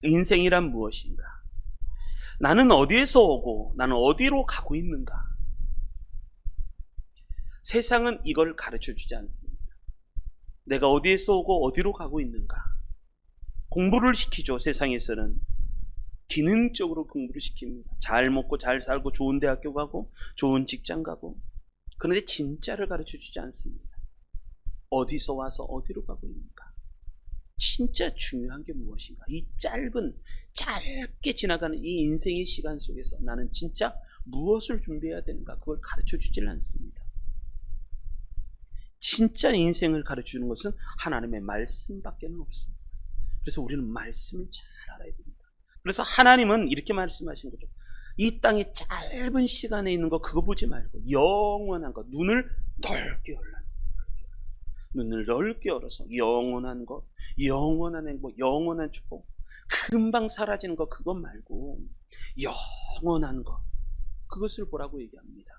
인생이란 무엇인가? 나는 어디에서 오고 나는 어디로 가고 있는가? 세상은 이걸 가르쳐 주지 않습니다. 내가 어디에서 오고 어디로 가고 있는가? 공부를 시키죠. 세상에서는 기능적으로 공부를 시킵니다. 잘 먹고 잘 살고 좋은 대학교 가고 좋은 직장 가고. 그런데 진짜를 가르쳐 주지 않습니다. 어디서 와서 어디로 가고 있는가? 진짜 중요한 게 무엇인가? 이 짧게 지나가는 이 인생의 시간 속에서 나는 진짜 무엇을 준비해야 되는가? 그걸 가르쳐 주질 않습니다. 진짜 인생을 가르쳐 주는 것은 하나님의 말씀밖에 없습니다. 그래서 우리는 말씀을 잘 알아야 됩니다. 그래서 하나님은 이렇게 말씀하신 거죠. 이 땅의 짧은 시간에 있는 거 그거 보지 말고 영원한 거, 눈을 넓게 열라. 눈을 넓게 열어서 영원한 것, 영원한 행복, 영원한 축복, 금방 사라지는 것 그것 말고 영원한 것, 그것을 보라고 얘기합니다.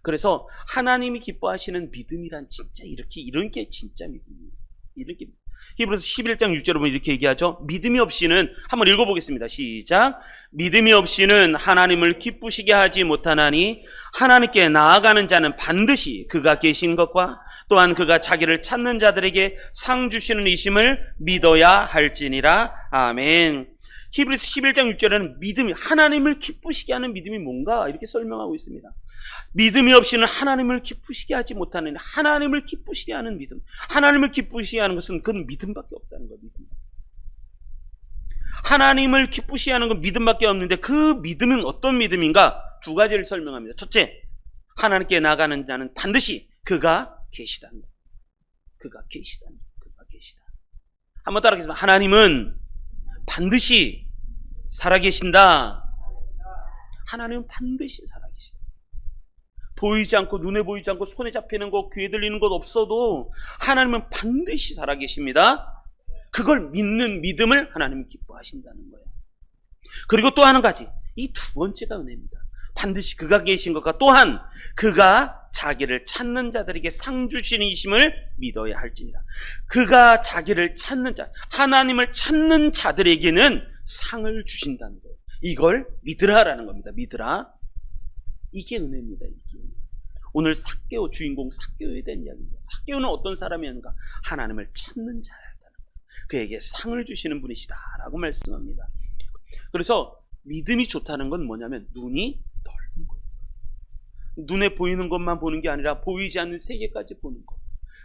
그래서 하나님이 기뻐하시는 믿음이란 진짜 이런 게 진짜 믿음이에요. 이렇게 히브리서 11장 6절에 보면 이렇게 얘기하죠. 믿음이 없이는, 한번 읽어보겠습니다. 시작. 믿음이 없이는 하나님을 기쁘시게 하지 못하나니 하나님께 나아가는 자는 반드시 그가 계신 것과 또한 그가 자기를 찾는 자들에게 상 주시는 이심을 믿어야 할지니라. 아멘. 히브리서 11장 6절에는 믿음이, 하나님을 기쁘시게 하는 믿음이 뭔가 이렇게 설명하고 있습니다. 믿음이 없이는 하나님을 기쁘시게 하지 못하는, 하나님을 기쁘시게 하는 믿음. 하나님을 기쁘시게 하는 것은 그건 믿음밖에 없다는 거예요. 믿음. 하나님을 기쁘시게 하는 건 믿음밖에 없는데 그 믿음은 어떤 믿음인가? 두 가지를 설명합니다. 첫째, 하나님께 나가는 자는 반드시 그가 계시다는 것. 그가 계시다는 것. 그가 계시다. 한번 따라하겠습니다. 하나님은 반드시 살아계신다. 하나님은 반드시 살아계시다. 보이지 않고, 눈에 보이지 않고, 손에 잡히는 것, 귀에 들리는 것 없어도 하나님은 반드시 살아계십니다. 그걸 믿는 믿음을 하나님이 기뻐하신다는 거예요. 그리고 또 한 가지, 이 두 번째가 은혜입니다. 반드시 그가 계신 것과 또한 그가 자기를 찾는 자들에게 상 주시는 이심을 믿어야 할지니라. 그가 자기를 찾는 자, 하나님을 찾는 자들에게는 상을 주신다는 거예요. 이걸 믿으라라는 겁니다. 믿으라. 이게 은혜입니다. 이게. 오늘 삭개오, 주인공 삭개오에 대한 이야기입니다. 삭개오는 어떤 사람이었는가? 하나님을 찾는 자였다는 거예요. 그에게 상을 주시는 분이시다라고 말씀합니다. 그래서 믿음이 좋다는 건 뭐냐면 눈이 넓은 거예요. 눈에 보이는 것만 보는 게 아니라 보이지 않는 세계까지 보는 것.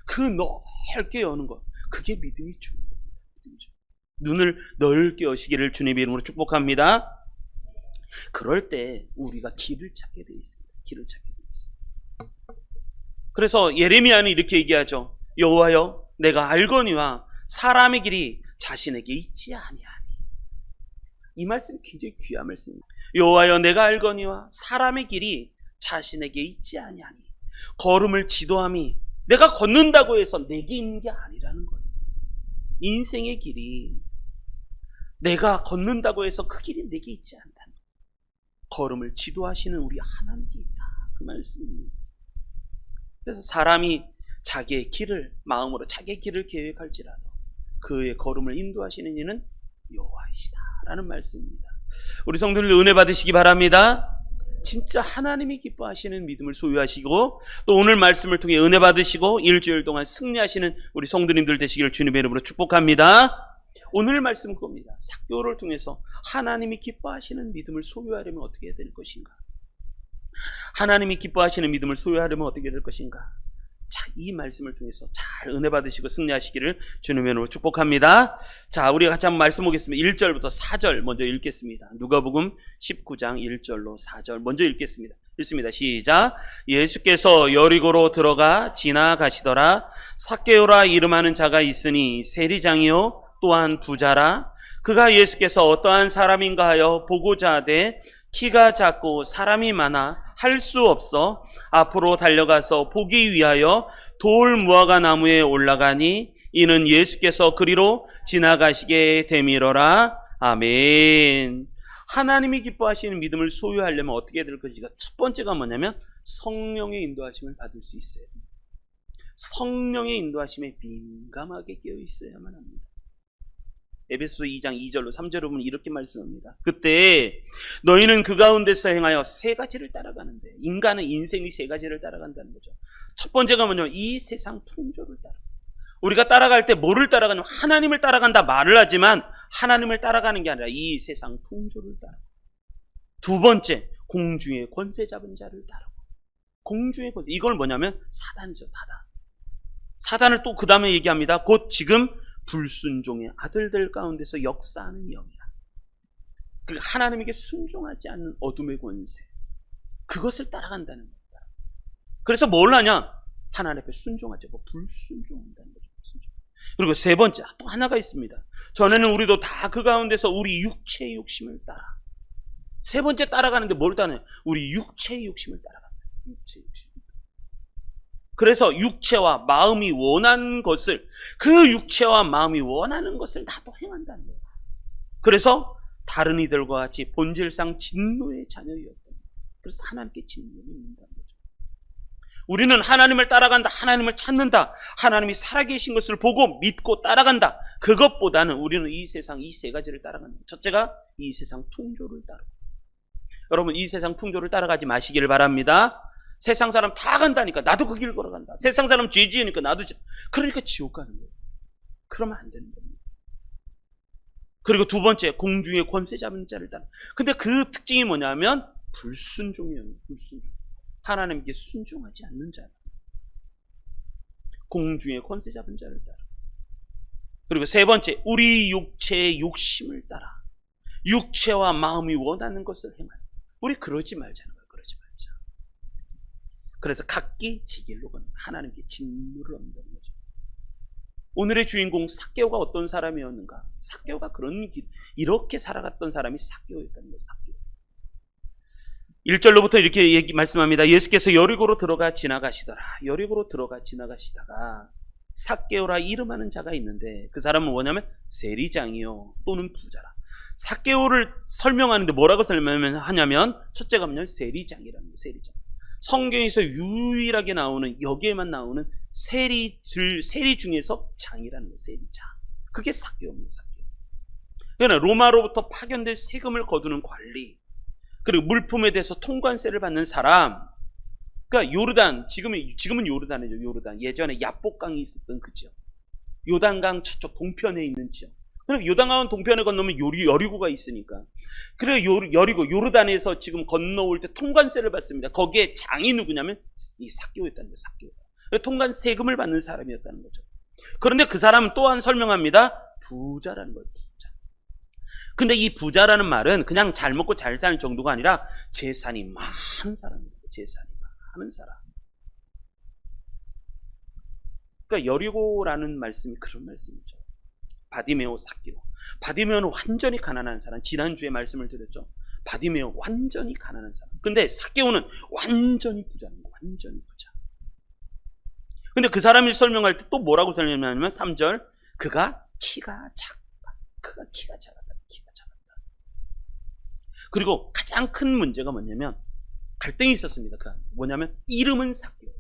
그 넓게 여는 것. 그게 믿음이 좋은 겁니다. 눈을 넓게 여시기를 주님의 이름으로 축복합니다. 그럴 때 우리가 길을 찾게 돼 있습니다. 길을 찾게 돼 있습니다. 그래서 예레미야는 이렇게 얘기하죠. 여호와여, 내가 알거니와 사람의 길이 자신에게 있지 아니하니. 이 말씀이 굉장히 귀한 말씀입니다. 여호와여, 내가 알거니와 사람의 길이 자신에게 있지 아니하니. 걸음을 지도함이 내가 걷는다고 해서 내게 있는 게 아니라는 거예요. 인생의 길이 내가 걷는다고 해서 그 길이 내게 있지 않다는 거예요. 걸음을 지도하시는 우리 하나님께 있다. 그 말씀입니다. 그래서 사람이 자기의 길을, 마음으로 자기의 길을 계획할지라도 그의 걸음을 인도하시는 이는 여호와이시다 라는 말씀입니다. 우리 성도들 은혜 받으시기 바랍니다. 진짜 하나님이 기뻐하시는 믿음을 소유하시고 또 오늘 말씀을 통해 은혜 받으시고 일주일 동안 승리하시는 우리 성도님들 되시기를 주님의 이름으로 축복합니다. 오늘 말씀은 그겁니다. 삭개오를 통해서 하나님이 기뻐하시는 믿음을 소유하려면 어떻게 해야 될 것인가? 하나님이 기뻐하시는 믿음을 소유하려면 어떻게 해야 될 것인가? 자, 이 말씀을 통해서 잘 은혜 받으시고 승리하시기를 주님의 이름으로 축복합니다. 자, 우리가 같이 한번 말씀 보겠습니다. 1절부터 4절 먼저 읽겠습니다. 누가복음 19장 1절로 4절 먼저 읽겠습니다. 읽습니다. 시작. 예수께서 여리고로 들어가 지나가시더라. 삭개오라 이름하는 자가 있으니 세리장이요 또한 부자라. 그가 예수께서 어떠한 사람인가 하여 보고자 하되 키가 작고 사람이 많아 할 수 없어 앞으로 달려가서 보기 위하여 돌 무화과 나무에 올라가니 이는 예수께서 그리로 지나가시게 되미러라. 아멘. 하나님이 기뻐하시는 믿음을 소유하려면 어떻게 될 것인가? 첫 번째가 뭐냐면 성령의 인도하심을 받을 수 있어야 됩니다. 성령의 인도하심에 민감하게 깨어 있어야만 합니다. 에베소 2장 2절로 3절로 보면 이렇게 말씀합니다. 그때 너희는 그 가운데서 행하여 세 가지를 따라가는데, 인간은 인생이 세 가지를 따라간다는 거죠. 첫 번째가 뭐냐면 이 세상 풍조를 따라. 우리가 따라갈 때 뭐를 따라가냐면 하나님을 따라간다 말을 하지만 하나님을 따라가는 게 아니라 이 세상 풍조를 따라. 두 번째, 공중의 권세 잡은 자를 따르고. 공중의 권세, 이걸 뭐냐면 사단이죠. 사단을 또 그 다음에 얘기합니다. 곧 지금 불순종의 아들들 가운데서 역사하는 영이라. 그러니까 하나님에게 순종하지 않는 어둠의 권세, 그것을 따라간다는 겁니다. 그래서 뭘 하냐? 하나님 앞에 순종하지 않고 불순종한다는 거죠. 그리고 세 번째, 또 하나가 있습니다. 전에는 우리도 다 그 가운데서 우리 육체의 욕심을 따라. 세 번째 따라가는데 뭘 따르냐? 우리 육체의 욕심을 따라간다. 육체의 욕심. 그래서 육체와 마음이 원하는 것을, 그 육체와 마음이 원하는 것을 나도 행한다는 거예요. 그래서 다른 이들과 같이 본질상 진노의 자녀였던 거예요. 그래서 하나님께 진노를 입는다는 거죠. 우리는 하나님을 따라간다, 하나님을 찾는다, 하나님이 살아계신 것을 보고 믿고 따라간다. 그것보다는 우리는 이 세상 이 세 가지를 따라간다. 첫째가 이 세상 풍조를 따르고. 여러분, 이 세상 풍조를 따라가지 마시기를 바랍니다. 세상 사람 다 간다니까 나도 그 길 걸어간다. 세상 사람 죄 지으니까 나도 그러니까 지옥 가는 거예요. 그러면 안 되는 겁니다. 그리고 두 번째, 공중의 권세 잡은 자를 따라. 근데 그 특징이 뭐냐면 불순종이에요. 불순종. 하나님께 순종하지 않는 자. 공중의 권세 잡은 자를 따라. 그리고 세 번째, 우리 육체의 욕심을 따라. 육체와 마음이 원하는 것을 행하는. 우리 그러지 말자는 거예요. 그러지 말자. 그래서 각기 지 길로 건 하나님께 진노를 얻는다는 거죠. 오늘의 주인공 삭개오가 어떤 사람이었는가? 삭개오가 이렇게 살아갔던 사람이 삭개오였다는 거예요. 삭개오. 1절로부터 이렇게 말씀합니다. 예수께서 여리고로 들어가 지나가시더라. 여리고로 들어가 지나가시다가 삭개오라 이름하는 자가 있는데, 그 사람은 뭐냐면 세리장이요 또는 부자라. 삭개오를 설명하는데 뭐라고 설명하냐면, 첫째가 뭐냐면 세리장이라는 거예요. 세리장. 성경에서 유일하게 나오는, 여기에만 나오는 세리 중에서 장이라는 거예요. 세리장. 그게 삭개오입니다. 삭개오. 그러나 로마로부터 파견된 세금을 거두는 관리, 그리고 물품에 대해서 통관세를 받는 사람. 그러니까 요르단, 지금은 요르단이죠. 요르단. 예전에 야복강이 있었던 그 지역. 요단강 저쪽 동편에 있는 지역. 그리고 요단강 동편에 건너면 여리고가 있으니까. 그리고 여리고 요르단에서 지금 건너올 때 통관세를 받습니다. 거기에 장이 누구냐면 이 삭개오였다는 거예요. 삭개오. 통관 세금을 받는 사람이었다는 거죠. 그런데 그 사람은 또한 설명합니다. 부자라는 거예요. 부자. 근데 이 부자라는 말은 그냥 잘 먹고 잘 사는 정도가 아니라 재산이 많은 사람이에요. 재산이 많은 사람. 그러니까 여리고라는 말씀이 그런 말씀이죠. 바디메오, 삭개오. 바디메오는 완전히 가난한 사람. 지난주에 말씀을 드렸죠. 바디메오 완전히 가난한 사람. 근데 삭개오는 완전히 부자는 거예요. 완전히 부자. 근데 그 사람을 설명할 때 또 뭐라고 설명하냐면 3절, 그가 키가 작다. 그가 키가 작았다. 키가 작았다. 그리고 가장 큰 문제가 뭐냐면 갈등이 있었습니다. 그 안에. 뭐냐면 이름은 삭개오.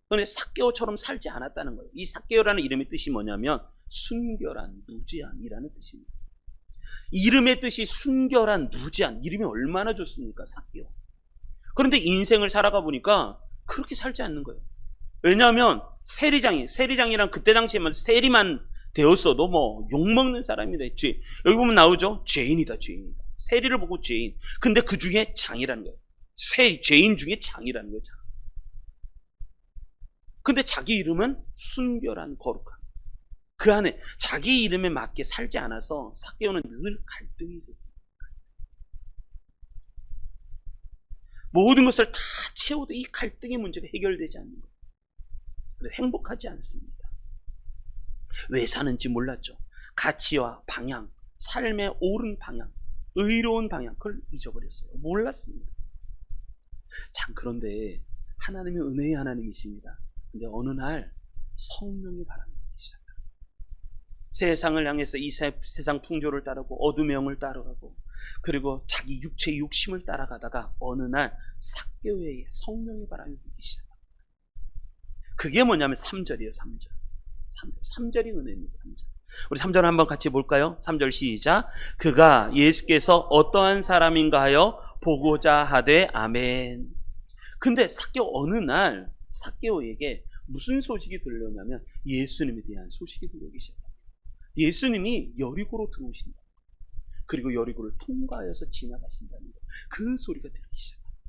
그런데 삭개오처럼 살지 않았다는 거예요. 이 삭개오라는 이름의 뜻이 뭐냐면 순결한, 무죄한이라는 뜻입니다. 이름의 뜻이 순결한, 무죄한. 이름이 얼마나 좋습니까? 삭개오. 그런데 인생을 살아가 보니까 그렇게 살지 않는 거예요. 왜냐하면 세리장이란 그때 당시에만 세리만 되었어도 뭐 욕먹는 사람이다. 여기 보면 나오죠. 죄인이다. 세리를 보고 죄인. 근데 그 중에 장이라는 거예요. 죄인 중에 장이라는 거예요. 장. 근데 자기 이름은 순결한, 거룩한. 그 안에 자기 이름에 맞게 살지 않아서 삭개오는 늘 갈등이 있었습니다. 모든 것을 다 채워도 이 갈등의 문제가 해결되지 않는 거예요. 행복하지 않습니다. 왜 사는지 몰랐죠. 가치와 방향, 삶의 옳은 방향, 의로운 방향, 그걸 잊어버렸어요. 몰랐습니다. 참, 그런데 하나님은 은혜의 하나님이십니다. 근데 어느 날 성령이 바람이 불기 시작합니다. 세상을 향해서 이 세상 풍조를 따르고 어둠의 영을 따라가고, 그리고 자기 육체의 욕심을 따라가다가 어느 날 삭개오의 성령의 바람이 불기 시작합니다. 그게 뭐냐면 3절이에요. 3절이 은혜입니다. 3절. 우리 3절 한번 같이 볼까요? 3절 시작. 그가 예수께서 어떠한 사람인가 하여 보고자 하되 아멘. 근데 삭개오 어느 날 삭개오에게 무슨 소식이 들려오냐면 예수님에 대한 소식이 들려오기 시작합니다. 예수님이 여리고로 들어오신다. 그리고 여리고를 통과하여서 지나가신다는 것. 그 소리가 들리기 시작합니다.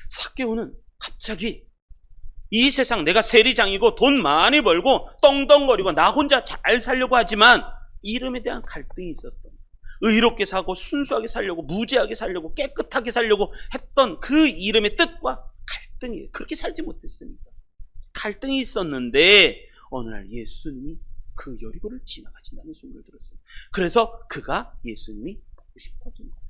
삭개오는 갑자기 이 세상 내가 세리장이고 돈 많이 벌고 떵떵거리고 나 혼자 잘 살려고 하지만 이름에 대한 갈등이 있었던, 의롭게 사고 순수하게 살려고 무죄하게 살려고 깨끗하게 살려고 했던 그 이름의 뜻과 갈등이, 그렇게 살지 못했으니까 갈등이 있었는데 어느 날 예수님이 그 여리고를 지나가신다는 소리를 들었어요. 그래서 그가 예수님이 보고 싶어진 거예요.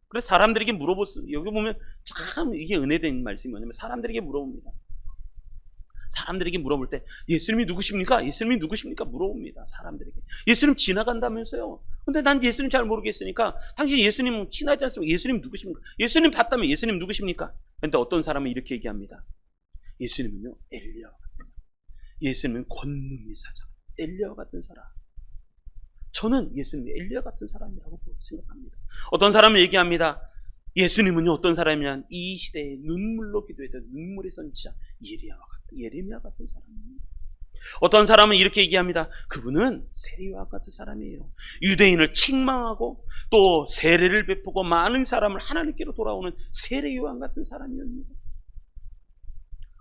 그래서 사람들에게 물어봤어요. 여기 보면 참 이게 은혜된 말씀이 뭐냐면 사람들에게 물어봅니다. 사람들에게 물어볼 때 예수님이 누구십니까? 예수님이 누구십니까? 물어봅니다. 사람들에게. 예수님 지나간다면서요. 근데 난 예수님 잘 모르겠으니까 당신 예수님 친하지 않습니까? 예수님 누구십니까? 예수님 봤다면 예수님 누구십니까? 그런데 어떤 사람은 이렇게 얘기합니다. 예수님은요 엘리야와 같은 사람. 예수님은 권능의 사자. 엘리야와 같은 사람. 저는 예수님이 엘리야 같은 사람이라고 생각합니다. 어떤 사람은 얘기합니다. 예수님은요 어떤 사람이냐, 이 시대에 눈물로 기도했던 눈물의 선지자 예레미야 같은 사람입니다. 어떤 사람은 이렇게 얘기합니다. 그분은 세리와 같은 사람이에요. 유대인을 책망하고 또 세례를 베푸고 많은 사람을 하나님께로 돌아오는 세례 요한 같은 사람이었습니다.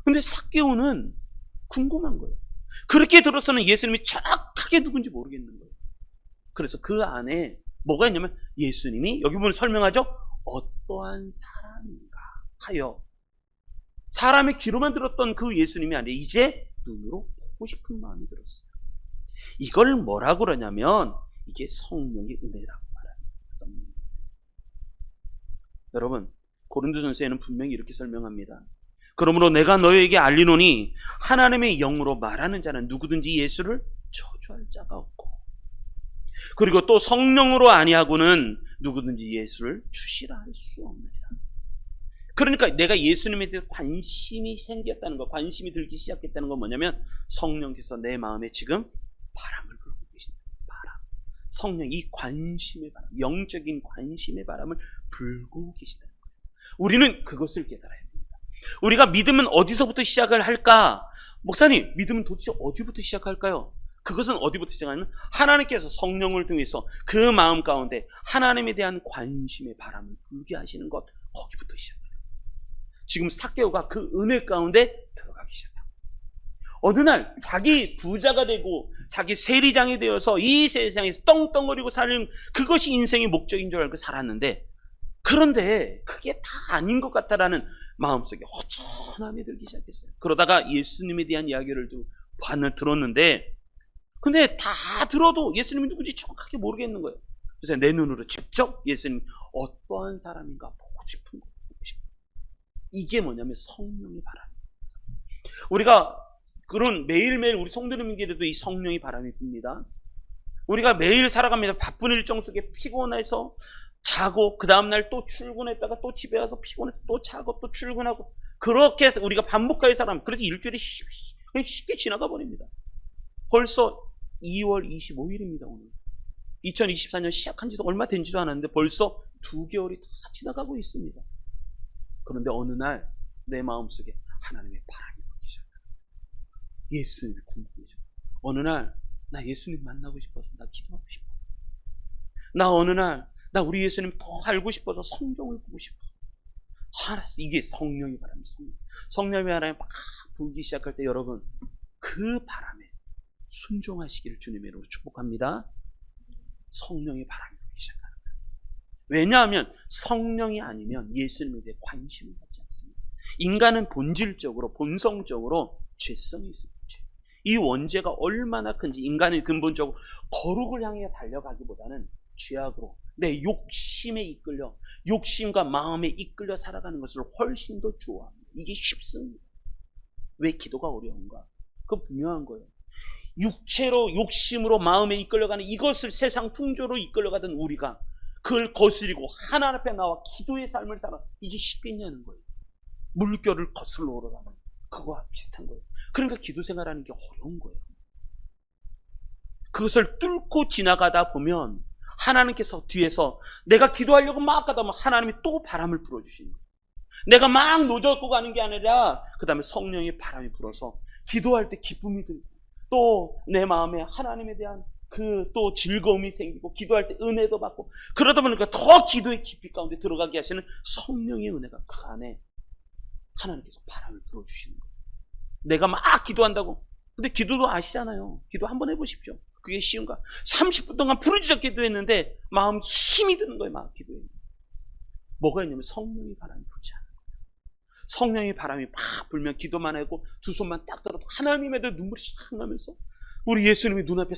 근데 삭개오는 궁금한 거예요. 그렇게 들어서는 예수님이 정확하게 누군지 모르겠는 거예요. 그래서 그 안에 뭐가 있냐면 예수님이 여기 보면 설명하죠. 어떠한 사람인가 하여, 사람의 귀로만 들었던 그 예수님이 아니라 이제 눈으로 보고 싶은 마음이 들었어요. 이걸 뭐라고 그러냐면 이게 성령의 은혜라고 말합니다. 여러분 고린도전서에는 분명히 이렇게 설명합니다. 그러므로 내가 너희에게 알리노니 하나님의 영으로 말하는 자는 누구든지 예수를 저주할 자가 없고, 그리고 또 성령으로 아니하고는 누구든지 예수를 주시라 할 수 없느니라. 그러니까 내가 예수님에 대해 관심이 생겼다는 거, 관심이 들기 시작했다는 건 뭐냐면 성령께서 내 마음에 지금 바람을 불고 계신다. 바람. 성령, 이 관심의 바람, 영적인 관심의 바람을 불고 계시다는 거예요. 우리는 그것을 깨달아야 됩니다. 우리가 믿음은 어디서부터 시작을 할까? 목사님, 믿음은 도대체 어디부터 시작할까요? 그것은 어디부터 시작하냐면 하나님께서 성령을 통해서 그 마음 가운데 하나님에 대한 관심의 바람을 불게 하시는 것, 거기부터 시작해요. 지금 삭개오가 그 은혜 가운데 들어가기 시작해요. 어느 날 자기 부자가 되고 자기 세리장이 되어서 이 세상에서 떵떵거리고 사는 그것이 인생의 목적인 줄 알고 살았는데, 그런데 그게 다 아닌 것 같다라는 마음속에 허전함이 들기 시작했어요. 그러다가 예수님에 대한 이야기를 들었는데, 근데 다 들어도 예수님이 누군지 정확하게 모르겠는 거예요. 그래서 내 눈으로 직접 예수님 어떠한 사람인가 보고 싶은 거예요. 이게 뭐냐면 성령의 바람입니다. 우리가 그런 매일매일 우리 성도님에게도 이 성령의 바람이 붑니다. 우리가 매일 살아갑니다. 바쁜 일정 속에 피곤해서 자고 그 다음날 또 출근했다가 또 집에 와서 피곤해서 또 자고 또 출근하고, 그렇게 해서 우리가 반복하여 살아갑니다. 그래서 일주일이 쉽게 지나가 버립니다. 벌써 2월 25일입니다. 오늘 2024년 시작한 지도 얼마 된지도 않았는데 벌써 2개월이 다 지나가고 있습니다. 그런데 어느 날 내 마음속에 하나님의 바람이 불기 시작합니다. 예수님이 궁금해져. 어느 날 나 예수님 만나고 싶어서 나 기도하고 싶어. 나 어느 날 나 우리 예수님 더 알고 싶어서 성경을 보고 싶어. 알았어. 이게 성령의 바람이에요. 성령의 바람이 막 불기 시작할 때 여러분 그 바람에 순종하시기를 주님의 이름으로 축복합니다. 성령의 바람이 불기 시작하는 거예요. 왜냐하면 성령이 아니면 예수님에 대해 관심을 갖지 않습니다. 인간은 본질적으로 본성적으로 죄성이 있습니다. 이 원죄가 얼마나 큰지 인간은 근본적으로 거룩을 향해 달려가기보다는 죄악으로 내 욕심에 이끌려, 욕심과 마음에 이끌려 살아가는 것을 훨씬 더 좋아합니다. 이게 쉽습니다. 왜 기도가 어려운가? 그건 분명한 거예요. 육체로 욕심으로 마음에 이끌려가는 이것을 세상 풍조로 이끌려가던 우리가 그걸 거스리고 하나님 앞에 나와 기도의 삶을 살아, 이게 쉽겠냐는 거예요. 물결을 거슬러 오르가는 그거와 비슷한 거예요. 그러니까 기도 생활하는 게 어려운 거예요. 그것을 뚫고 지나가다 보면 하나님께서 뒤에서 내가 기도하려고 막 가다 보면 하나님이 또 바람을 불어주시는 거예요. 내가 막 노젓고 가는 게 아니라 그 다음에 성령의 바람이 불어서 기도할 때 기쁨이 들고 또 내 마음에 하나님에 대한 그 또 즐거움이 생기고 기도할 때 은혜도 받고 그러다 보니까 더 기도의 깊이 가운데 들어가게 하시는 성령의 은혜가 그 안에 하나님께서 바람을 불어주시는 거예요. 내가 막 기도한다고. 근데 기도도 아시잖아요. 기도 한번 해보십시오. 그게 쉬운가? 30분 동안 부르짖어 기도했는데 마음 힘이 드는 거예요. 막 기도에. 뭐가 있냐면 성령의 바람이 불지 않아요. 성령의 바람이 막 불면 기도만 하고 두 손만 딱 들어도 하나님에도 눈물이 싹 나면서 우리 예수님이 눈앞에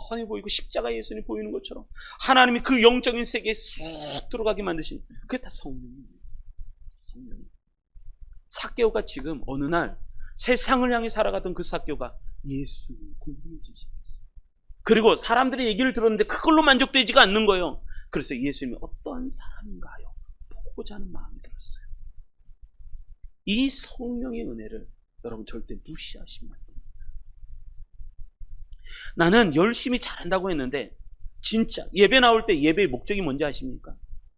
선이 보이고 십자가 예수님이 보이는 것처럼 하나님이 그 영적인 세계에 쑥 들어가게 만드신 그게 다 성령이에요. 성령이. 삭개오가 지금 어느 날 세상을 향해 살아가던 그 삭개오가 예수님을 궁금해지기 시작했어요. 그리고 사람들의 얘기를 들었는데 그걸로 만족되지가 않는 거예요. 그래서 예수님이 어떠한 사람인가요? 보고자 하는 마음이 들었어요. 이 성령의 은혜를 여러분 절대 무시하시면 안 됩니다. 나는 열심히 잘한다고 했는데 진짜 예배 나올 때 예배의 목적이 뭔지 아십니까?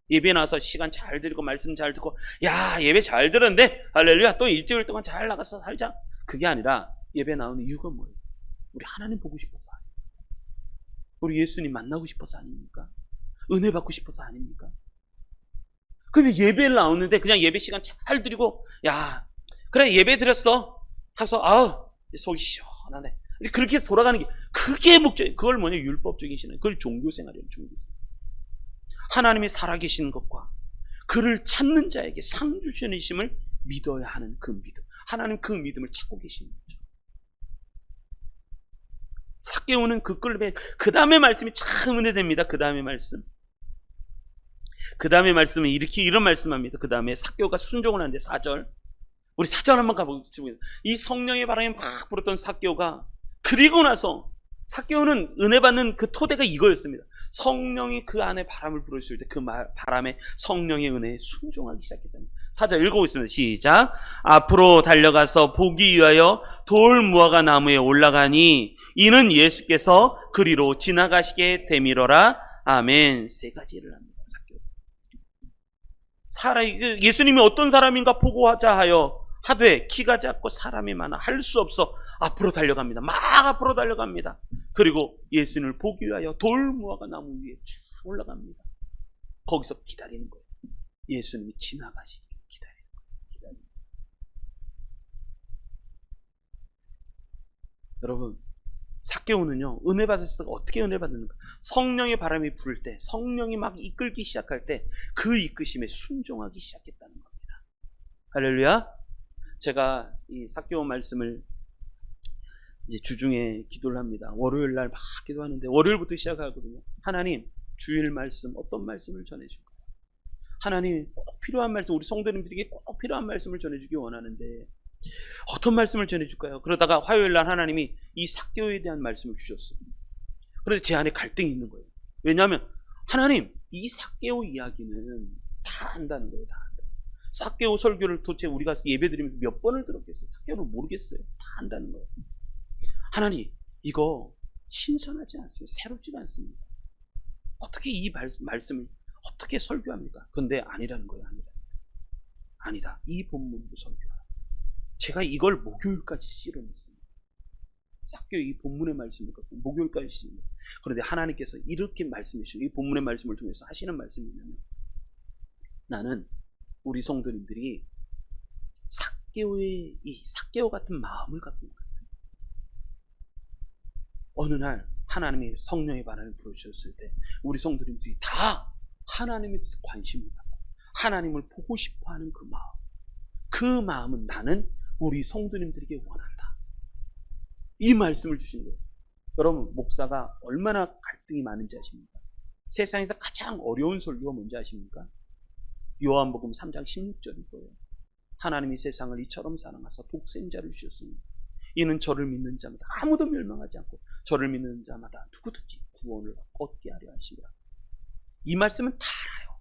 예배 나와서 시간 잘 드리고 말씀 잘 듣고 야 예배 잘 들었는데 할렐루야 또 일주일 동안 잘 나가서 살자. 그게 아니라 예배 나오는 이유가 뭐예요? 우리 하나님 보고 싶어서 아닙니까? 우리 예수님 만나고 싶어서 아닙니까? 은혜 받고 싶어서 아닙니까? 근데 예배를 나오는데 그냥 예배 시간 잘 드리고 야 그래 예배 드렸어 하서 아우 속이 시원하네 그렇게 해서 돌아가는 게 그게 목적이에요. 그걸 뭐냐 율법적인 신앙 그걸 종교생활이에요. 종교생활. 하나님이 살아계시는 것과 그를 찾는 자에게 상 주시는 믿어야 하는 그 믿음 하나님 그 믿음을 찾고 계시는 거죠. 삭개오는 그 꿀배 그 다음에 말씀이 참 은혜됩니다. 그 다음에 말씀 그 다음에 말씀은 이렇게 이런 말씀합니다. 그 다음에 삭개오가 순종을 하는데 4절 우리 4절 한번 가보겠습니다. 이 성령의 바람이 막 불었던 삭개오가 그리고 나서 삭개오는 은혜 받는 그 토대가 이거였습니다. 성령이 그 안에 바람을 불어주실 때 그 바람에 성령의 은혜에 순종하기 시작했답니다. 4절 읽어보겠습니다. 시작. 앞으로 달려가서 보기 위하여 돌 무화과 나무에 올라가니 이는 예수께서 그리로 지나가시게 되밀어라. 아멘. 세 가지를 합니다. 예수님이 어떤 사람인가 보고하자 하여 하되 키가 작고 사람이 많아 할 수 없어 앞으로 달려갑니다. 막 앞으로 달려갑니다. 그리고 예수님을 보기 위하여 돌 무화과 나무 위에 쫙 올라갑니다. 거기서 기다리는 거예요. 예수님이 지나가시길 기다리는 거예요. 여러분 삭개오는요 은혜 받았을 때 어떻게 은혜 받는가? 성령의 바람이 불 때 성령이 막 이끌기 시작할 때 그 이끄심에 순종하기 시작했다는 겁니다. 할렐루야. 제가 이 삭개오 말씀을 이제 주중에 기도를 합니다. 월요일 날 막 기도하는데 월요일부터 시작하거든요. 하나님 주일 말씀 어떤 말씀을 전해줄까요? 하나님 꼭 필요한 말씀 우리 성도님들에게 꼭 필요한 말씀을 전해주기 원하는데 어떤 말씀을 전해줄까요? 그러다가 화요일 날 하나님이 이 삭개오에 대한 말씀을 주셨어요. 그런데 제 안에 갈등이 있는 거예요. 왜냐하면 하나님 이 삭개오 이야기는 다 안다는 거예요. 다 안다. 삭개오 설교를 도대체 우리가 예배드리면서 몇 번을 들었겠어요. 삭개오를 모르겠어요. 다 안다는 거예요. 하나님 이거 신선하지 않습니다. 새롭지 않습니다. 어떻게 이 말씀을 어떻게 설교합니까? 근데 아니라는 거예요. 아니다. 이 본문도 설교하라. 제가 이걸 목요일까지 실험했습니다. 삭개오 이 본문의 말씀이니까 목요일까지 실험했습니다. 그런데 하나님께서 이렇게 말씀해 주시고 이 본문의 말씀을 통해서 하시는 말씀이 뭐냐면 나는 우리 성도님들이 삭개오의 이 삭개오 같은 마음을 갖고 있는 거예요. 어느 날 하나님이 성령의 바람을 불어주셨을 때 우리 성도님들이 다 하나님에 대해서 관심을 갖고 하나님을 보고 싶어하는 그 마음 그 마음은 나는 우리 성도님들에게 원한다. 이 말씀을 주신 거예요. 여러분 목사가 얼마나 갈등이 많은지 아십니까? 세상에서 가장 어려운 설교가 뭔지 아십니까? 요한복음 3장 16절일 거예요. 하나님이 세상을 이처럼 사랑하사 독생자를 주셨습니다. 이는 저를 믿는 자마다 아무도 멸망하지 않고 저를 믿는 자마다 누구든지 구원을 얻게 하려 하시라. 이 말씀은 다 알아요.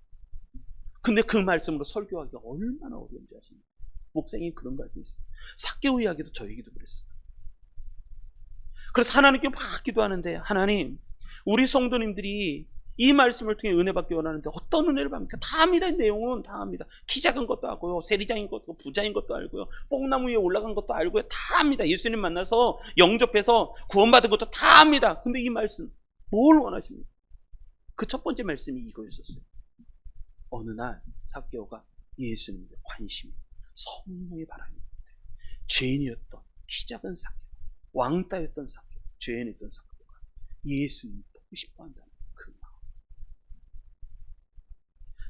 근데 그 말씀으로 설교하기가 얼마나 어려운지 아십니까? 목사님이 그런 갈등이 있어요. 삭개오 이야기도 저에게도 그랬어요. 그래서 하나님께 막 기도하는데, 하나님, 우리 성도님들이 이 말씀을 통해 은혜 받기 원하는데 어떤 은혜를 받습니까? 다 합니다. 내용은 다 합니다. 키 작은 것도 알고요, 세리장인 것도, 부자인 것도 알고요, 뽕나무 위에 올라간 것도 알고요, 다 합니다. 예수님 만나서 영접해서 구원받은 것도 다 합니다. 근데 이 말씀 뭘 원하십니까? 그 첫 번째 말씀이 이거였었어요. 어느 날 삭개오가 예수님의 관심이, 성령의 바람이, 죄인이었던 키 작은 삭개오, 왕따였던 삭개오, 죄인이었던 삭개오가 예수님을 보고 싶어 한다는 그 마음.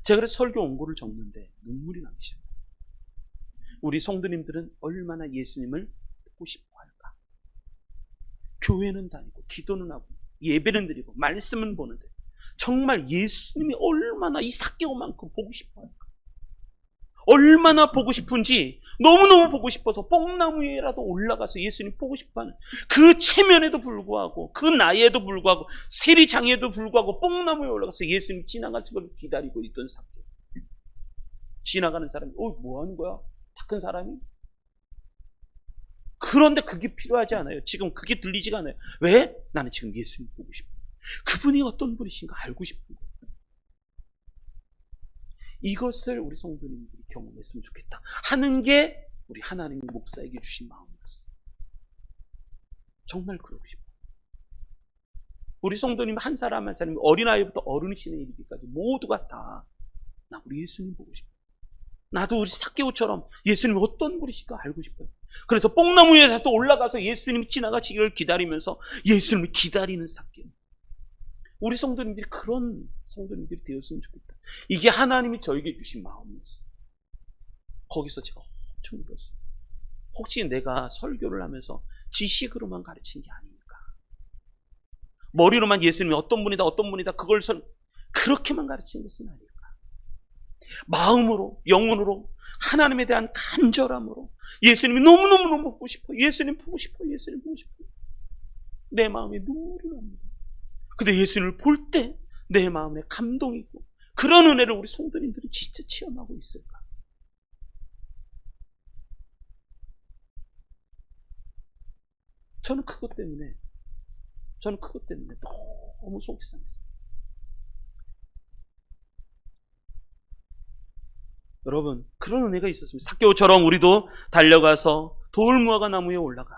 제가 그래서 설교 원고를 적는데 눈물이 나기 시작해요. 우리 성도님들은 얼마나 예수님을 보고 싶어 할까? 교회는 다니고 기도는 하고 예배는 드리고 말씀은 보는데 정말 예수님이 얼마나 이 삭개오만큼 보고 싶어 할까? 얼마나 보고 싶은지, 너무너무 보고 싶어서 뽕나무 위에라도 올라가서 예수님 보고 싶어하는 그 체면에도 불구하고, 그 나이에도 불구하고, 세리장에도 불구하고 뽕나무 위에 올라가서 예수님 지나가는 걸 기다리고 있던 삭개오. 지나가는 사람이 뭐 하는 거야? 다 큰 사람이? 그런데 그게 필요하지 않아요. 지금 그게 들리지가 않아요. 왜? 나는 지금 예수님 보고 싶어. 그분이 어떤 분이신가 알고 싶은 거예요. 이것을 우리 성도님들이 경험했으면 좋겠다 하는 게 우리 하나님이 목사에게 주신 마음이었어요. 정말 그러고 싶어요. 우리 성도님 한 사람 한 사람이 어린아이부터 어른이시는 이르기까지 모두가 다 나 우리 예수님 보고 싶어요. 나도 우리 삭개오처럼 예수님이 어떤 분이실까 알고 싶어요. 그래서 뽕나무 위에 서 올라가서 예수님이 지나가시기를 기다리면서 예수님을 기다리는 삭개오. 우리 성도님들이 그런 성도님들이 되었으면 좋겠다. 이게 하나님이 저에게 주신 마음이었어요. 거기서 제가 엄청 울었어요. 혹시 내가 설교를 하면서 지식으로만 가르친 게 아닙니까? 머리로만 예수님이 어떤 분이다 그걸 그렇게만 가르친 것은 아닐까? 마음으로, 영혼으로, 하나님에 대한 간절함으로 예수님이 너무너무 보고 싶어, 예수님 보고 싶어, 예수님 보고 싶어. 내 마음에 눈물이 납니다. 근데 예수님을 볼 때 내 마음에 감동이 있고, 그런 은혜를 우리 성도님들이 진짜 체험하고 있을까? 저는 그것 때문에 너무 속이 상했어요. 여러분, 그런 은혜가 있었으면 삭개오처럼 우리도 달려가서 돌무화과 나무에 올라가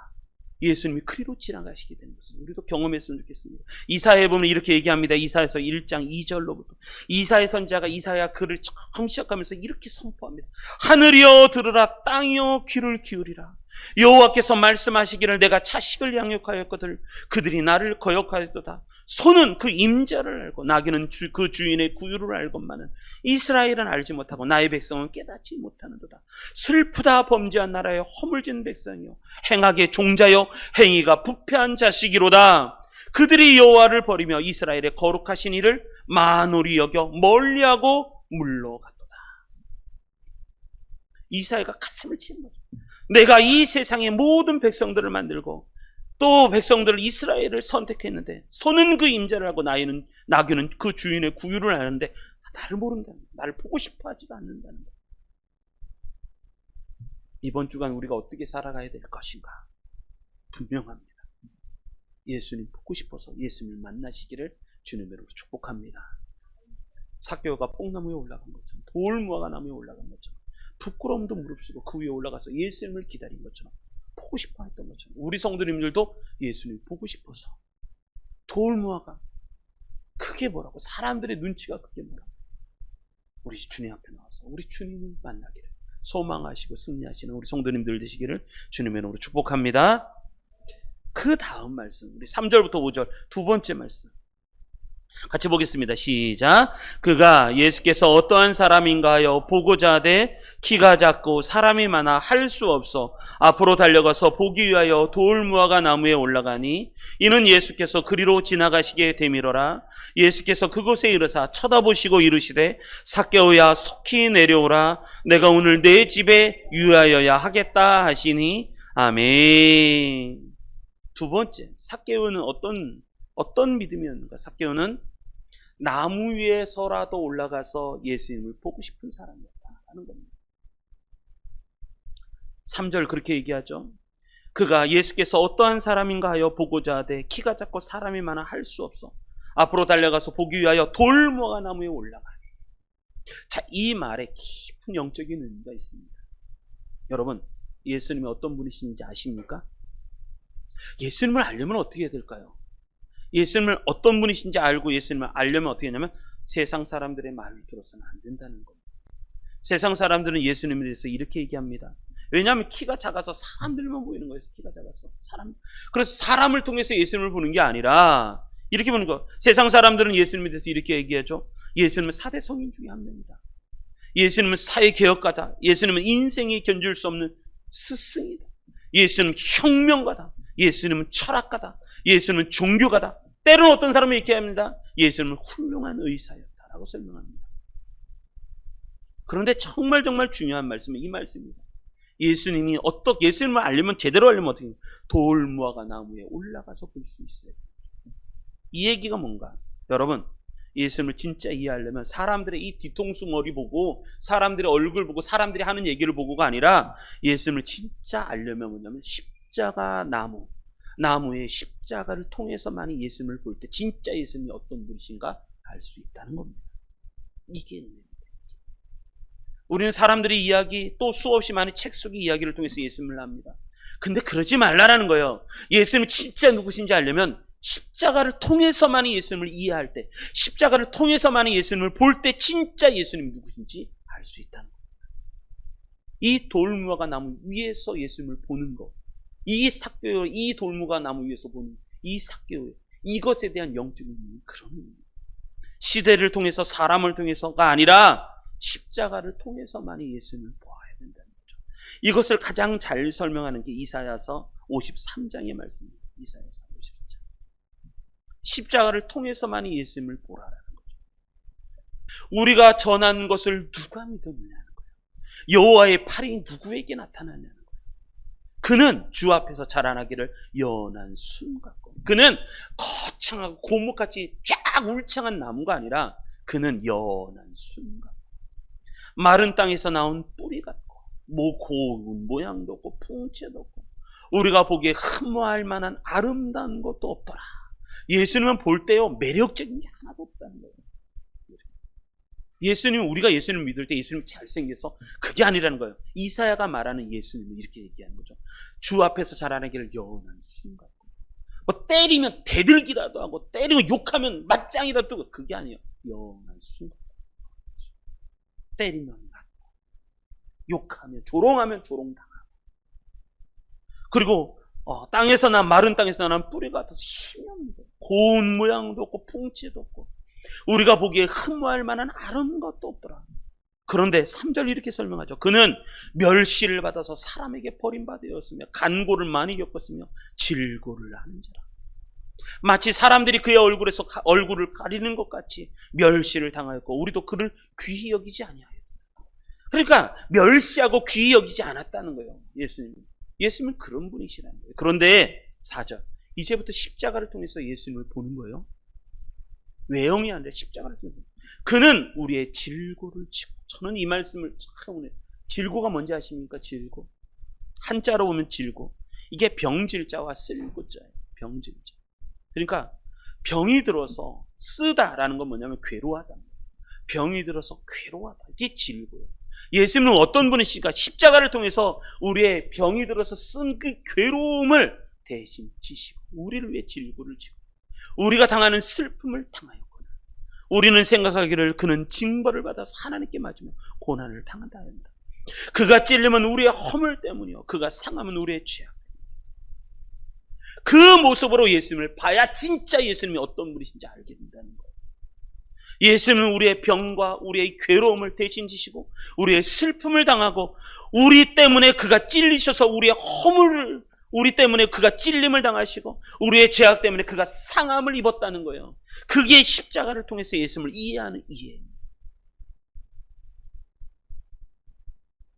예수님이 그리로 지나가시게 되는 것을 우리도 경험했으면 좋겠습니다. 이사야에 보면 이렇게 얘기합니다. 이사야서 1장 2절로부터 이사야 선지자가 이사야 글을 처음 시작하면서 이렇게 선포합니다. 하늘이여 들으라, 땅이여 귀를 기울이라. 여호와께서 말씀하시기를 내가 자식을 양육하였거든 그들이 나를 거역하였도다. 소는 그 임자를 알고 나귀는 그 주인의 구유를 알건만은 이스라엘은 알지 못하고 나의 백성은 깨닫지 못하는도다. 슬프다 범죄한 나라에 허물진 백성이요 행악의 종자요 행위가 부패한 자식이로다. 그들이 여호와를 버리며 이스라엘의 거룩하신 이를 만홀히 여겨 멀리하고 물러갔도다. 이사야가 가슴을 치는 거죠. 내가 이 세상의 모든 백성들을 만들고 또 백성들을 이스라엘을 선택했는데 소는 그 임자를 하고 나귀는 그 주인의 구유를 아는데 나를 모른다는 거예요. 나를 보고 싶어 하지도 않는다는 거예요. 이번 주간 우리가 어떻게 살아가야 될 것인가? 분명합니다. 예수님 보고 싶어서 예수님을 만나시기를 주님의 이름으로 축복합니다. 삭개오가 뽕나무에 올라간 것처럼, 돌무화과 나무에 올라간 것처럼, 부끄러움도 무릅쓰고 그 위에 올라가서 예수님을 기다린 것처럼, 보고 싶어 했던 것처럼 우리 성도님들도 예수님 보고 싶어서 돌무화과 크게 뭐라고, 사람들의 눈치가 크게 뭐라고, 우리 주님 앞에 나와서 우리 주님을 만나기를 소망하시고 승리하시는 우리 성도님들 되시기를 주님의 이름으로 축복합니다. 그 다음 말씀, 우리 3절부터 5절 두 번째 말씀 같이 보겠습니다. 시작. 그가 예수께서 어떠한 사람인가 하여 보고자 하되 키가 작고 사람이 많아 할 수 없어 앞으로 달려가서 보기 위하여 돌무화과 나무에 올라가니 이는 예수께서 그리로 지나가시게 되미러라. 예수께서 그곳에 이르사 쳐다보시고 이르시되 삭개오야 속히 내려오라. 내가 오늘 내 집에 유하여야 하겠다 하시니 아멘. 두 번째, 삭개오는 어떤 믿음이었는가? 삭개오는 나무 위에서라도 올라가서 예수님을 보고 싶은 사람이었다 하는 겁니다. 3절 그렇게 얘기하죠. 그가 예수께서 어떠한 사람인가 하여 보고자 하되 키가 작고 사람이 많아 할 수 없어 앞으로 달려가서 보기 위하여 돌무화과 나무에 올라가니. 자, 이 말에 깊은 영적인 의미가 있습니다. 여러분, 예수님이 어떤 분이신지 아십니까? 예수님을 알려면 어떻게 해야 될까요? 예수님을 어떤 분이신지 알고 예수님을 알려면 어떻게 하냐면 세상 사람들의 말을 들어서는 안 된다는 겁니다. 세상 사람들은 예수님에 대해서 이렇게 얘기합니다. 왜냐하면 키가 작아서 사람들만 보이는 거예요. 키가 작아서 그래서 사람을 통해서 예수님을 보는 게 아니라 이렇게 보는 거. 세상 사람들은 예수님에 대해서 이렇게 얘기하죠. 예수님은 4대 성인 중에 한 명이다. 예수님은 사회개혁가다. 예수님은 인생이 견줄 수 없는 스승이다. 예수님은 혁명가다. 예수님은 철학가다. 예수님은 종교가다. 때로는 어떤 사람이 이렇게 합니다. 예수님은 훌륭한 의사였다라고 설명합니다. 그런데 정말 중요한 말씀은 이 말씀입니다. 예수님이 예수님을 알려면 제대로 알려면 어떻게 돌무화과 나무에 올라가서 볼 수 있어요. 이 얘기가 뭔가? 여러분, 예수님을 진짜 이해하려면 사람들의 이 뒤통수 머리 보고 사람들의 얼굴 보고 사람들이 하는 얘기를 보고가 아니라 예수님을 진짜 알려면 뭐냐면 십자가 나무의 십자가를 통해서만이 예수님을 볼 때 진짜 예수님이 어떤 분이신가 알 수 있다는 겁니다. 이게 의미입니다. 우리는 사람들의 이야기 또 수없이 많은 책 속의 이야기를 통해서 예수님을 압니다. 근데 그러지 말라라는 거예요. 예수님이 진짜 누구신지 알려면 십자가를 통해서만이 예수님을 이해할 때, 십자가를 통해서만이 예수님을 볼 때 진짜 예수님이 누구신지 알 수 있다는 겁니다. 이 돌무화과 나무 위에서 예수님을 보는 것, 이 삭개오, 이 돌무화과 나무 위에서 보는 이 삭개오, 이것에 대한 영적인 의미는 그런 의미입니다. 시대를 통해서 사람을 통해서가 아니라 십자가를 통해서만이 예수님을 보아야 된다는 거죠. 이것을 가장 잘 설명하는 게 이사야서 53장의 말씀입니다. 이사야서 53장. 십자가를 통해서만이 예수님을 보라라는 거죠. 우리가 전한 것을 누가 믿었느냐는 거예요. 여호와의 팔이 누구에게 나타나냐는 거예요. 그는 주 앞에서 자라나기를 연한 순 같고, 그는 거창하고 고목같이 쫙 울창한 나무가 아니라 그는 연한 순 같고, 마른 땅에서 나온 뿌리 같고, 고운 모양도 없고 풍채도 없고, 우리가 보기에 흠모할 만한 아름다운 것도 없더라. 예수님은 볼 때요 매력적인 게 하나도 없다는 거예요. 우리가 예수님을 믿을 때 예수님이 잘생겨서 그게 아니라는 거예요. 이사야가 말하는 예수님은 이렇게 얘기하는 거죠. 주 앞에서 자라나기를 연한 순 같고, 뭐 때리면 대들기라도 하고 때리면 욕하면 맞짱이라도 뜨고, 그게 아니에요. 연한 순 같고, 때리면 맞고 욕하면 조롱하면 조롱당하고, 그리고 땅에서 난 마른 땅에서 난 뿌리 같아서 힘이 없는 거예요. 고운 모양도 없고 풍채도 없고 우리가 보기에 흠모할 만한 아름다운 것도 없더라. 그런데 3절 이렇게 설명하죠. 그는 멸시를 받아서 사람에게 버림받았으며 간고를 많이 겪었으며 질고를 하는 자라. 마치 사람들이 그의 얼굴을 가리는 것 같이 멸시를 당하였고 우리도 그를 귀히 여기지 아니하였다. 그러니까 멸시하고 귀히 여기지 않았다는 거예요. 예수님은 그런 분이시라는 거예요. 그런데 4절, 이제부터 십자가를 통해서 예수님을 보는 거예요. 외형이 아니라 십자가를 통해서. 그는 우리의 질고를 지고. 저는 이 말씀을 참 오늘, 질고가 뭔지 아십니까? 질고. 한자로 보면 질고. 이게 병질자와 쓸고자예요. 병질자. 그러니까 병이 들어서 쓰다라는 건 뭐냐면 괴로워하다. 병이 들어서 괴로워하다. 이게 질고예요. 예수님은 어떤 분이시까? 십자가를 통해서 우리의 병이 들어서 쓴 그 괴로움을 대신 지시고 우리를 위해 질고를 지고 우리가 당하는 슬픔을 당하였구나. 우리는 생각하기를 그는 징벌을 받아서 하나님께 맞으며 고난을 당한다 한다. 그가 찔리면 우리의 허물 때문이요 그가 상하면 우리의 죄악 때문이요. 그 모습으로 예수님을 봐야 진짜 예수님이 어떤 분이신지 알게 된다는 거예요. 예수님은 우리의 병과 우리의 괴로움을 대신 지시고 우리의 슬픔을 당하고 우리 때문에 그가 찔리셔서 우리의 허물을, 우리 때문에 그가 찔림을 당하시고 우리의 죄악 때문에 그가 상함을 입었다는 거예요. 그게 십자가를 통해서 예수님을 이해하는 이해입니다.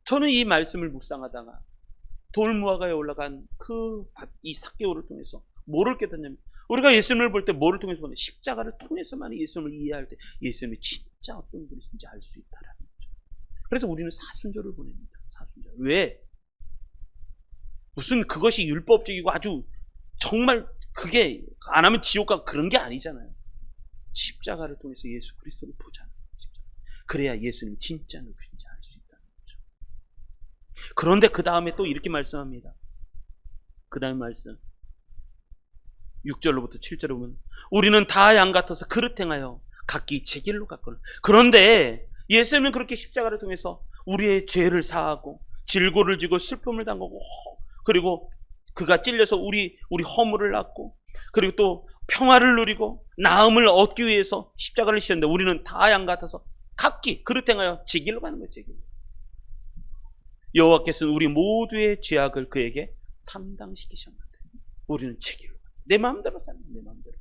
저는 이 말씀을 묵상하다가 돌무화과에 올라간 이 삭개오를 통해서 뭐를 깨닫냐면, 우리가 예수님을 볼 때 뭐를 통해서 보냐? 십자가를 통해서만 예수님을 이해할 때 예수님이 진짜 어떤 분이신지 알 수 있다라는 거죠. 그래서 우리는 사순절을 보냅니다. 사순절. 왜? 무슨 그것이 율법적이고 아주 정말 그게 안 하면 지옥 가고 그런 게 아니잖아요. 십자가를 통해서 예수 그리스도를 보잖아요. 그래야 예수님 진짜 누구신지 알 수 있다는 거죠. 그런데 그 다음에 또 이렇게 말씀합니다. 그 다음 말씀 6절로부터 7절에 보면 우리는 다 양 같아서 그릇 행하여 각기 제 길로 갔거늘. 그런데 예수님은 그렇게 십자가를 통해서 우리의 죄를 사하고 질고를 지고 슬픔을 당하고 그리고 그가 찔려서 우리 허물을 낫고 그리고 또 평화를 누리고 나음을 얻기 위해서 십자가를 지셨는데 우리는 다 양 같아서 각기 그릇 행하여 제 길로 가는 거예요. 제 길로. 여호와께서는 우리 모두의 죄악을 그에게 담당시키셨는데 우리는 제 길로 내 마음대로 사는 내 마음대로.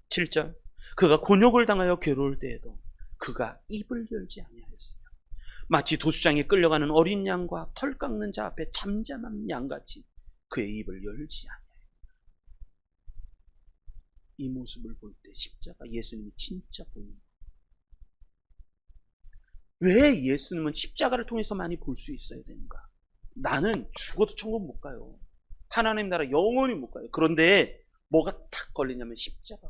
7절 그가 곤욕을 당하여 괴로울 때에도 그가 입을 열지 아니하였으며 마치 도수장에 끌려가는 어린 양과 털 깎는 자 앞에 잠잠한 양같이 그의 입을 열지 아니하였다. 이 모습을 볼 때 십자가 예수님이 진짜 보입니다. 왜 예수님은 십자가를 통해서 많이 볼 수 있어야 되는가? 나는 죽어도 천국 못 가요. 하나님 나라 영원히 못 가요. 그런데 뭐가 탁 걸리냐면 십자가.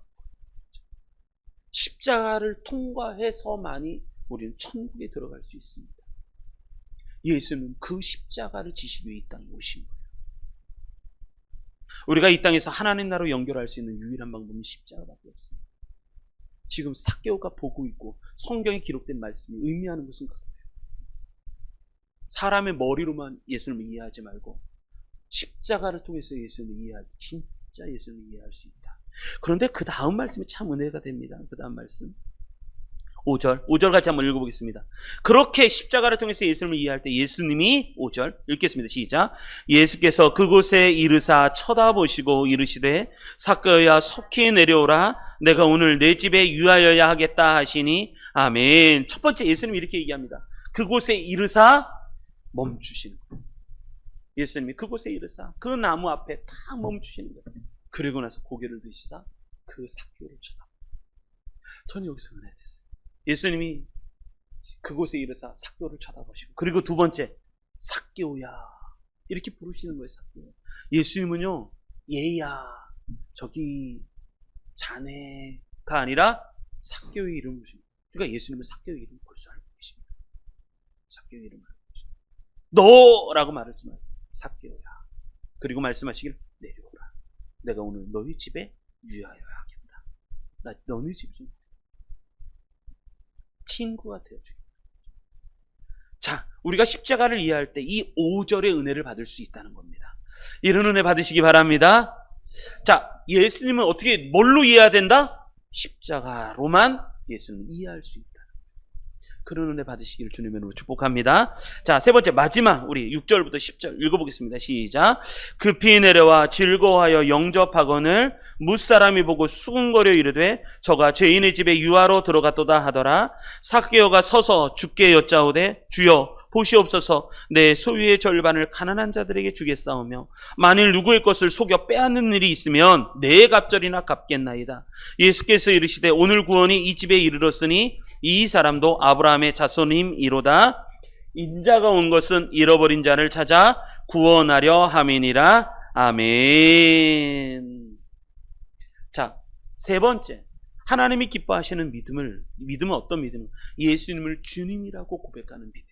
십자가를 통과해서만이 우리는 천국에 들어갈 수 있습니다. 예수는 그 십자가를 지시기 위해 이 땅에 오신 거예요. 우리가 이 땅에서 하나님 나라로 연결할 수 있는 유일한 방법은 십자가밖에 없습니다. 지금 삭개오가 보고 있고 성경에 기록된 말씀이 의미하는 것은 그거예요. 사람의 머리로만 예수님을 이해하지 말고 십자가를 통해서 예수님을 이해할 때 진짜 예수님을 이해할 수 있다. 그런데 그 다음 말씀이 참 은혜가 됩니다. 그 다음 말씀 5절 같이 한번 읽어보겠습니다. 그렇게 십자가를 통해서 예수님을 이해할 때 예수님이 5절 읽겠습니다. 시작. 예수께서 그곳에 이르사 쳐다보시고 이르시되 삭개오야 속히 내려오라 내가 오늘 내 집에 유하여야 하겠다 하시니 아멘. 첫 번째 예수님이 이렇게 얘기합니다. 그곳에 이르사 멈추시는 거예요. 예수님이 그곳에 이르사 그 나무 앞에 딱 멈추시는 거예요. 그리고 나서 고개를 드시사 그 삭개오를 쳐다보고 저는 여기서 은혜됐어요. 예수님이 그곳에 이르사 삭개오를 쳐다보시고 그리고 두 번째 삭개오야 이렇게 부르시는 거예요. 삭개오. 예수님은요 얘야 저기 자네가 아니라 삭개오의 이름을 부르십니다. 그러니까 예수님은 삭개오의 이름을 벌써 알고 계십니다. 삭개오의 이름을 알고 계십니다. 너라고 말하지 마요. 삭개오야. 그리고 말씀하시길 내려오라. 내가 오늘 너희 집에 유하여야 하겠다. 나 너희 집 좀 친구가 되어주겠다. 자, 우리가 십자가를 이해할 때 이 5절의 은혜를 받을 수 있다는 겁니다. 이런 은혜 받으시기 바랍니다. 자, 예수님은 어떻게 뭘로 이해해야 된다? 십자가로만 예수님을 이해할 수 있다. 그런 은혜 받으시기를 주님의 이름으로 축복합니다. 자, 세 번째 마지막 우리 6절부터 10절 읽어보겠습니다. 시작. 급히 내려와 즐거워하여 영접하거늘 뭇사람이 보고 수군거려 이르되 저가 죄인의 집에 유하로 들어갔도다 하더라. 삭개오가 서서 주께 여짜오되 주여 보시옵소서 내 소유의 절반을 가난한 자들에게 주겠사오며 만일 누구의 것을 속여 빼앗는 일이 있으면 내 갑절이나 갚겠나이다. 예수께서 이르시되 오늘 구원이 이 집에 이르렀으니 이 사람도 아브라함의 자손임이로다. 인자가 온 것은 잃어버린 자를 찾아 구원하려 함이니라. 아멘. 자, 세 번째 하나님이 기뻐하시는 믿음은 어떤 믿음은 예수님을 주님이라고 고백하는 믿음.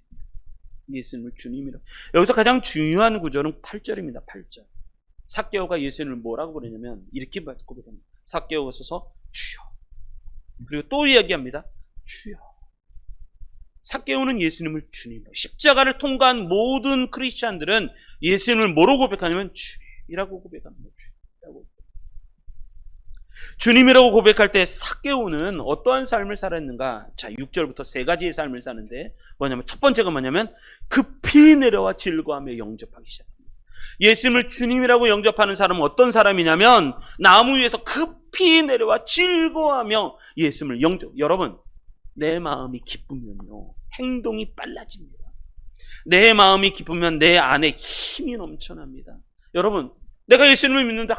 예수님을 주님이라고. 여기서 가장 중요한 구절은 8절입니다. 8절. 삭개오가 예수님을 뭐라고 부르냐면 이렇게 고백합니다. 삭개오가 서서 주여. 그리고 또 이야기합니다. 주여. 삭개오는 예수님을 주님으로. 십자가를 통과한 모든 크리스찬들은 예수님을 뭐로 고백하냐면 주님이라고 고백합니다. 주님이라고 고백할 때 삭개오는 어떠한 삶을 살았는가? 자, 6절부터 세 가지의 삶을 사는데 뭐냐면 첫 번째가 뭐냐면 급히 내려와 즐거워하며 영접하기 시작합니다. 예수님을 주님이라고 영접하는 사람은 어떤 사람이냐면 나무 위에서 급히 내려와 즐거워하며 예수님을 여러분, 내 마음이 기쁘면요 행동이 빨라집니다. 내 마음이 기쁘면 내 안에 힘이 넘쳐납니다. 여러분, 내가 예수님을 믿는데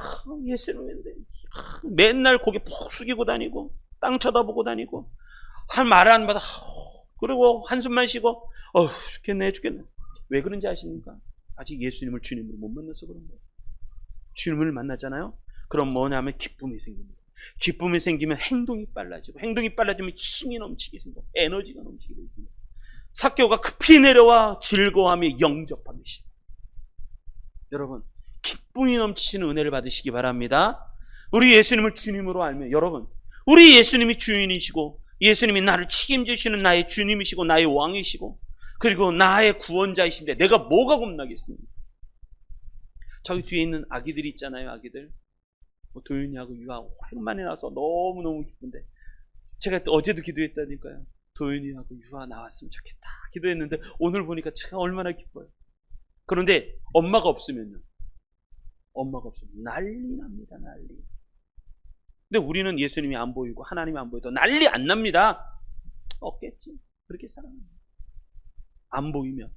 예수님인데 맨날 고개 푹 숙이고 다니고 땅 쳐다보고 다니고 한 말 안 받아 그리고 한숨만 쉬고 죽겠네. 왜 그런지 아십니까? 아직 예수님을 주님으로 못 만나서 그런 거예요. 주님을 만나잖아요. 그럼 뭐냐면 기쁨이 생깁니다. 기쁨이 생기면 행동이 빨라지고, 행동이 빨라지면 힘이 넘치게 생기고, 에너지가 넘치게 되어 있습니다. 삭개오가 급히 내려와 즐거워하며 영접하기 시작. 여러분, 기쁨이 넘치시는 은혜를 받으시기 바랍니다. 우리 예수님을 주님으로 알면, 여러분, 우리 예수님이 주인이시고, 예수님이 나를 책임지시는 나의 주님이시고, 나의 왕이시고, 그리고 나의 구원자이신데 내가 뭐가 겁나겠습니까? 저기 뒤에 있는 아기들이 있잖아요. 아기들 도윤이하고 유아하고 오랜만에 나와서 너무너무 기쁜데, 제가 어제도 기도했다니까요. 도윤이하고 유아 나왔으면 좋겠다 기도했는데 오늘 보니까 제가 얼마나 기뻐요. 그런데 엄마가 없으면요, 엄마가 없으면 난리 납니다. 난리. 근데 우리는 예수님이 안 보이고 하나님이 안 보여도 난리 안 납니다. 없겠지. 그렇게 살아갑니다. 안 보이면.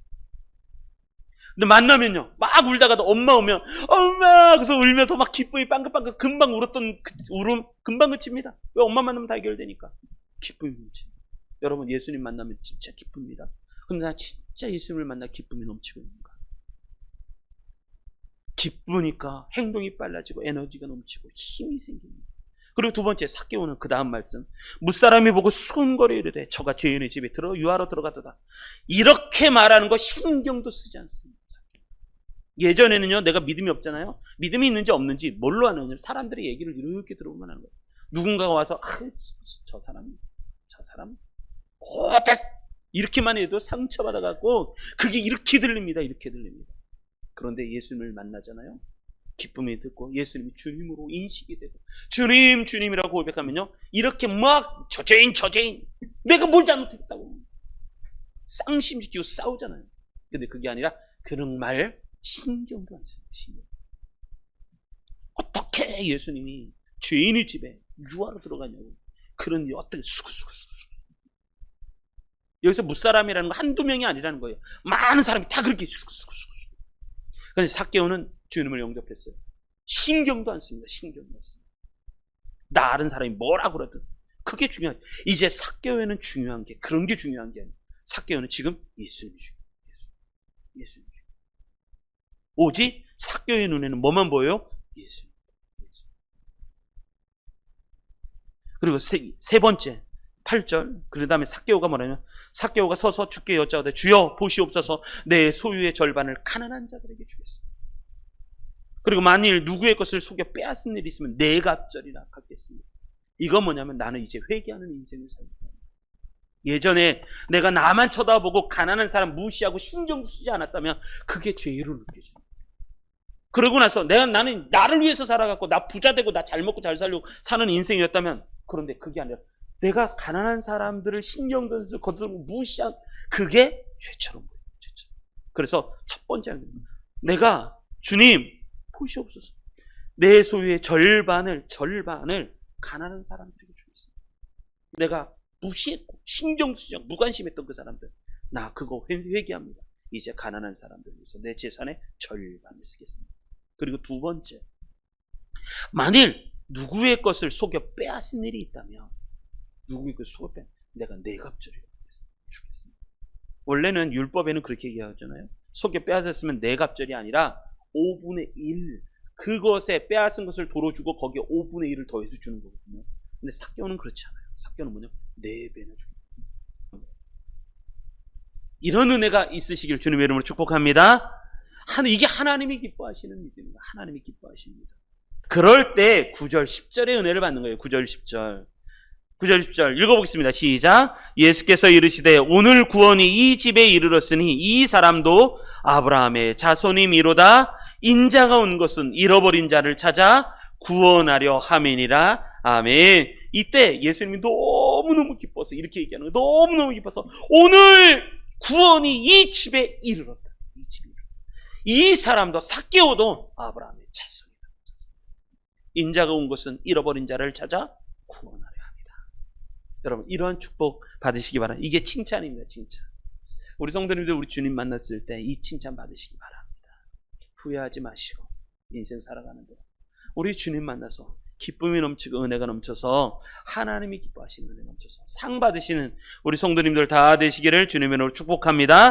근데 만나면요, 막 울다가도 엄마 오면 엄마 그래서 울면서 막 기쁨이 빵긋빵긋, 금방 울었던 그 울음 금방 그칩니다. 왜? 엄마 만나면 다 해결되니까. 기쁨이 넘칩니다. 여러분, 예수님 만나면 진짜 기쁩니다. 근데 나 진짜 예수님을 만나 기쁨이 넘치고 있는가? 기쁘니까 행동이 빨라지고 에너지가 넘치고 힘이 생깁니다. 그리고 두 번째, 삭개오는 그 다음 말씀, 무사람이 보고 수군거려 이르되 저가 죄인의 집에 들어 유하러 들어가도다. 이렇게 말하는 거 신경도 쓰지 않습니다. 예전에는요, 내가 믿음이 없잖아요. 믿음이 있는지 없는지 뭘로 하느냐, 사람들의 얘기를 이렇게 들어보면 하는 거예요. 누군가가 와서 저 사람 됐어 이렇게만 해도 상처받아갖고 그게 이렇게 들립니다. 이렇게 들립니다. 그런데 예수님을 만나잖아요. 기쁨이 듣고 예수님이 주님으로 인식이 되고 주님이라고 고백하면요, 이렇게 막 저 죄인 내가 뭘 잘못했다고 쌍심지키고 싸우잖아요. 근데 그게 아니라 그런 말 신경도 안 써요. 신경. 어떻게 예수님이 죄인의 집에 유하러 들어가냐고. 그런 어떤 여기서 무사람이라는 거 한두 명이 아니라는 거예요. 많은 사람이 다 그렇게 그런데 삭개오는 주님을 영접했어요. 신경도 안 씁니다. 신경도 안 씁니다. 나 아는 사람이 뭐라고 그러든 그게 중요하죠. 이제 삭개오에는 중요한 게 그런 게 중요한 게 아니에요. 삭개오는 지금 예수님이 중요해요. 예수님. 오직 삭개오의 눈에는 뭐만 보여요? 예수님. 그리고 세 번째 8절, 그 다음에 삭개오가 뭐냐면, 삭개오가 서서 주께 여짜오되 주여 보시옵소서 내 소유의 절반을 가난한 자들에게 주겠습니다. 그리고 만일 누구의 것을 속여 빼앗은 일이 있으면 네 갑절이나 갚겠습니다. 이건 뭐냐면, 나는 이제 회개하는 인생을 살겠다. 예전에 내가 나만 쳐다보고 가난한 사람 무시하고 신경 쓰지 않았다면 그게 죄로 느껴집니다. 그러고 나서 나는 나를 위해서 살아갖고 나 부자 되고 나 잘 먹고 잘 살려고 사는 인생이었다면, 그런데 그게 아니라 내가 가난한 사람들을 신경도 쓰고 거들고 무시한 그게 죄처럼 보여요. 죄처럼. 그래서 첫 번째, 내가 주님 보시옵소서 내 소유의 절반을 가난한 사람들에게 주겠습니다. 내가 무시했고 신경 쓰지 않고 무관심했던 그 사람들, 나 그거 회개합니다. 이제 가난한 사람들 위해서 내 재산의 절반을 쓰겠습니다. 그리고 두 번째, 만일 누구의 것을 속여 빼앗은 일이 있다면, 누구의 것을 속여 내가 네 갑절이라고 주겠습니다. 원래는 율법에는 그렇게 얘기하잖아요. 속여 빼앗았으면 네 갑절이 아니라 5분의 1, 그것에 빼앗은 것을 도로 주고 거기에 5분의 1을 더해서 주는 거거든요. 근데 삭개오는 그렇지 않아요. 삭개오는 뭐냐? 4배나 줍니다. 이런 은혜가 있으시길 주님의 이름으로 축복합니다. 이게 하나님이 기뻐하시는 믿음입니다. 하나님이 기뻐하십니다. 그럴 때 9절 10절의 은혜를 받는 거예요. 9절 10절 읽어보겠습니다. 시작. 예수께서 이르시되 오늘 구원이 이 집에 이르렀으니 이 사람도 아브라함의 자손이미로다. 인자가 온 것은 잃어버린 자를 찾아 구원하려 함이니라. 아멘. 이때 예수님이 너무너무 기뻐서 이렇게 얘기하는 거예요. 너무너무 기뻐서 오늘 구원이 이 집에 이르렀다. 이 집에 이르렀다. 이 사람도 삭개오도 아브라함의 자손이다. 인자가 온 것은 잃어버린 자를 찾아 구원하려 합니다. 여러분, 이러한 축복 받으시기 바랍니다. 이게 칭찬입니다. 칭찬. 우리 성도님들, 우리 주님 만났을 때 이 칭찬 받으시기 바랍니다. 후회하지 마시고 인생 살아가는 동안 우리 주님 만나서 기쁨이 넘치고 은혜가 넘쳐서 하나님이 기뻐하시는 은혜 넘쳐서 상 받으시는 우리 성도님들 다 되시기를 주님의 이름으로 축복합니다.